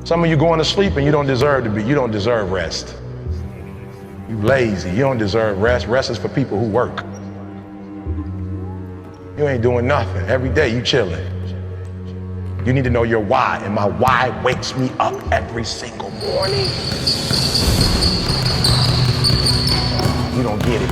Some of you going to sleep and you don't deserve rest. You lazy, you don't deserve rest. Rest is for people who work. You ain't doing nothing. Every day you chilling. You need to know your why, and my why wakes me up every single morning. You don't get it.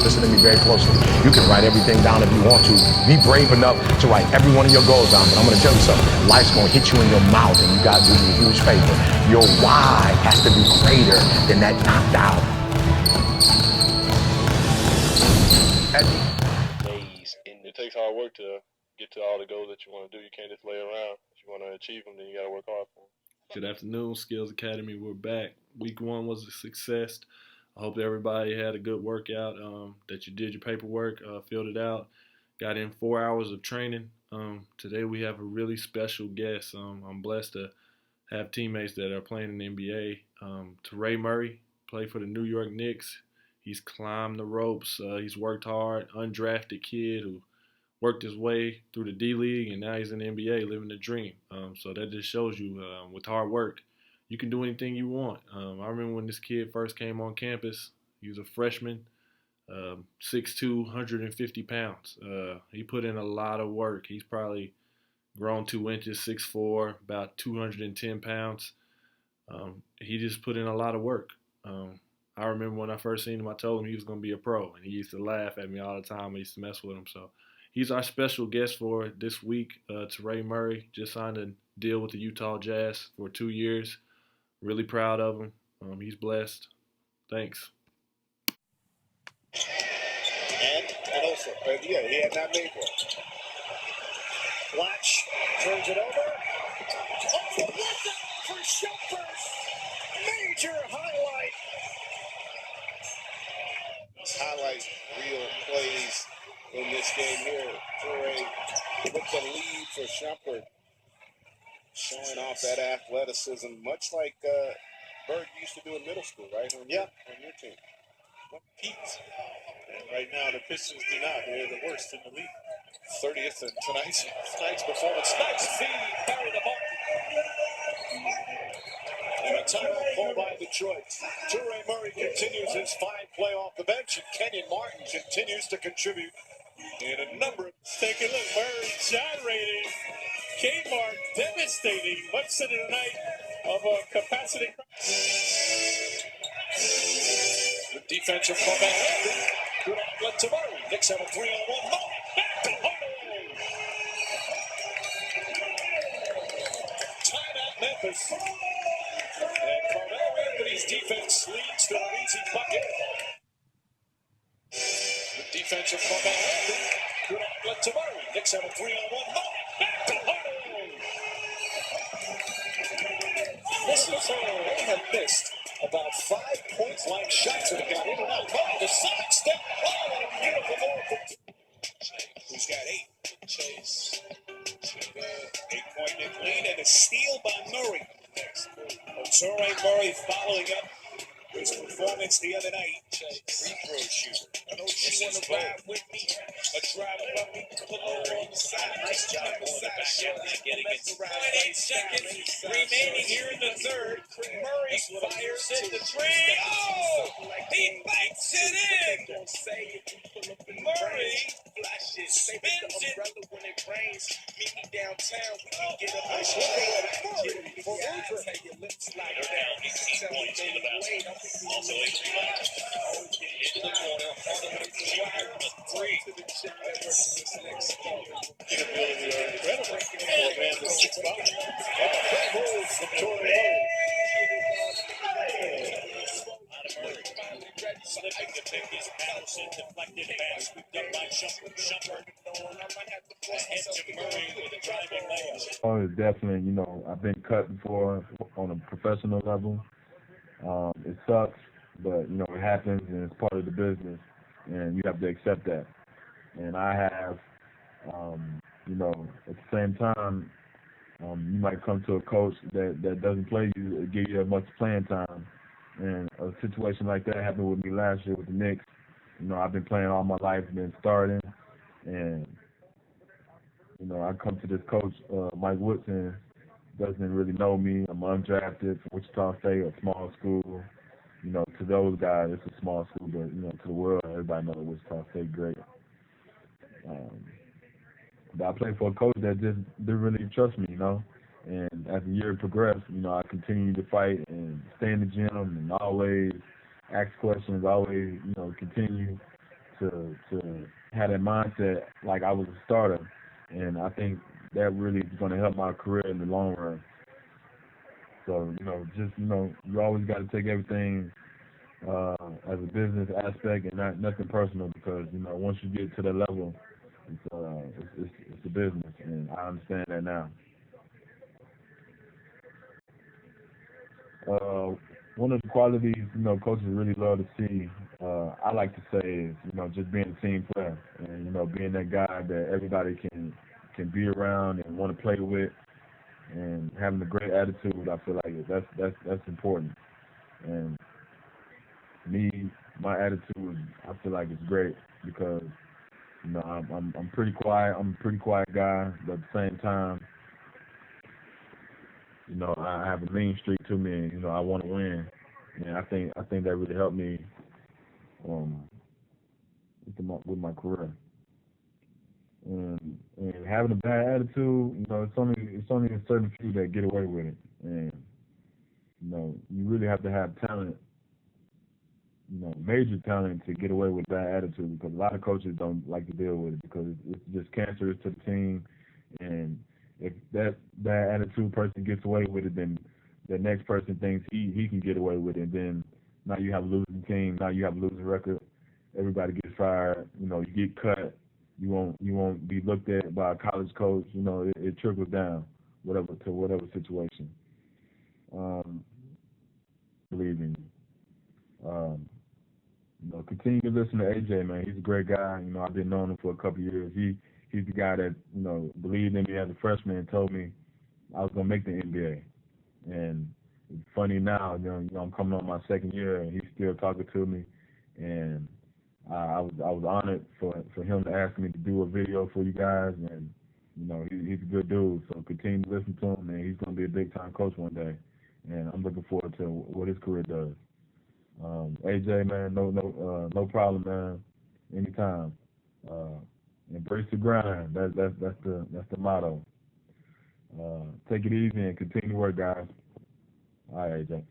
Listen to me very closely. You can write everything down if you want to. Be brave enough to write every one of your goals down. But I'm going to tell you something. Life's going to hit you in your mouth, and you got to do me a huge favor. Your why has to be greater than that knocked out. It takes hard work to get to all the goals that you want to do. You can't just lay around. If you want to achieve them, then you got to work hard for them. Good afternoon, Skills Academy. We're back. Week 1 was a success. I hope everybody had a good workout, that you did your paperwork, filled it out, got in 4 hours of training. Today we have a really special guest. I'm blessed to have teammates that are playing in the NBA. Toure Murry played for the New York Knicks. He's climbed the ropes. He's worked hard, undrafted kid who worked his way through the D-League, and now he's in the NBA living the dream. So that just shows you with hard work, you can do anything you want. I remember when this kid first came on campus, he was a freshman, 6'2", 150 pounds. He put in a lot of work. He's probably grown 2 inches, 6'4", about 210 pounds. He just put in a lot of work. I remember when I first seen him, I told him he was going to be a pro, and he used to laugh at me all the time. I used to mess with him. So he's our special guest for this week. Toure Murry just signed a deal with the Utah Jazz for 2 years. Really proud of him. He's blessed. Thanks. And also, he had not made one. Watch, turns it over. Oh, the letdown for Shumpert. Major highlight. Highlights real plays in this game here. Toure with the lead for Shumpert. Showing off that athleticism, much like Bird used to do in middle school, right? On your team. Peaks. And right now, the Pistons do not. They're the worst in the league. 30th in tonight's performance. Nice feed, carry the ball. And a timeout call by Detroit. Toure Murry continues his fine play off the bench, and Kenyon Martin continues to contribute in a number of... Take a look. Murray gyrating. Kmart devastating. Much to the night of a capacity. The defensive call back. Good outlet to Murray. Knicks have a 3-on-1 ball. Back to Harden. Timeout Memphis. And Carmelo Anthony's defense leads to an easy bucket. The defensive call back. Good outlet to Murray. Knicks have a 3-on-1 ball. Back to Harden. This is they have missed about 5 point-blank shots that have got in and out. Oh, the side step. Oh, what a beautiful ball. Who's got 8? Chase. 8-point lead and a steal by Murray. Toure Murray following up his performance the other night. Free throw shooter. I know you want to ride with me. A drive above me. Pull over on the side. Nice job on the back. Getting it. 28 seconds remaining here in the third. Murray fires at the three. Oh! He banks it in. Murray spins it. When it rains, meet me downtown. We can get a nice Murray for your lips like down 18 points in the basket. Also a rebound. Into the corner. A 3. Incredible for a man that's 6'5". Great move from Toure Murray. Slipping to pick his Patterson, deflected pass, done by Shumpert. Ahead to Murray with a driving layup. Oh, it's definitely, I've been cut before on a professional level. It sucks, but, it happens and it's part of the business, and you have to accept that. And I have, at the same time, you might come to a coach that doesn't play you, give you as much playing time. And a situation like that happened with me last year with the Knicks. I've been playing all my life, been starting, and I come to this coach, Mike Woodson, doesn't really know me. I'm undrafted from Wichita State, a small school. To those guys, it's a small school, but to the world, everybody knows Wichita State great. But I played for a coach that just didn't really trust me, And as the year progressed, I continued to fight and stay in the gym and always ask questions, always, continue to have that mindset like I was a starter. And I think that really is going to help my career in the long run. So, you always got to take everything as a business aspect and nothing personal because, once you get to that level, it's a business, and I understand that now. One of the qualities, coaches really love to see, I like to say is, just being a team player and, being that guy that everybody can be around and want to play with and having a great attitude. I feel like that's important. And me, my attitude, I feel like it's great because, I'm pretty quiet. I'm a pretty quiet guy, but at the same time, I have a mean streak to me, and I want to win, and I think that really helped me with my career. And having a bad attitude, it's only a certain few that get away with it, and you really have to have talent, major talent to get away with bad attitude because a lot of coaches don't like to deal with it because it's just cancerous to the team, and if that bad attitude person gets away with it, then the next person thinks he can get away with it. And then now you have a losing team. Now you have a losing record. Everybody gets fired. You get cut. You won't be looked at by a college coach. It trickles down, whatever situation. Believe in you. Continue to listen to AJ, man. He's a great guy. I've been knowing him for a couple of years. He's the guy that, believed in me as a freshman and told me I was going to make the NBA. And it's funny now, I'm coming on my second year and he's still talking to me. And I was honored for him to ask me to do a video for you guys. And, he's a good dude. So continue to listen to him, and he's going to be a big-time coach one day. And I'm looking forward to what his career does. AJ, man, no problem, man. Anytime. Embrace the grind. That's the motto. Take it easy and continue to work, guys. All right, AJ.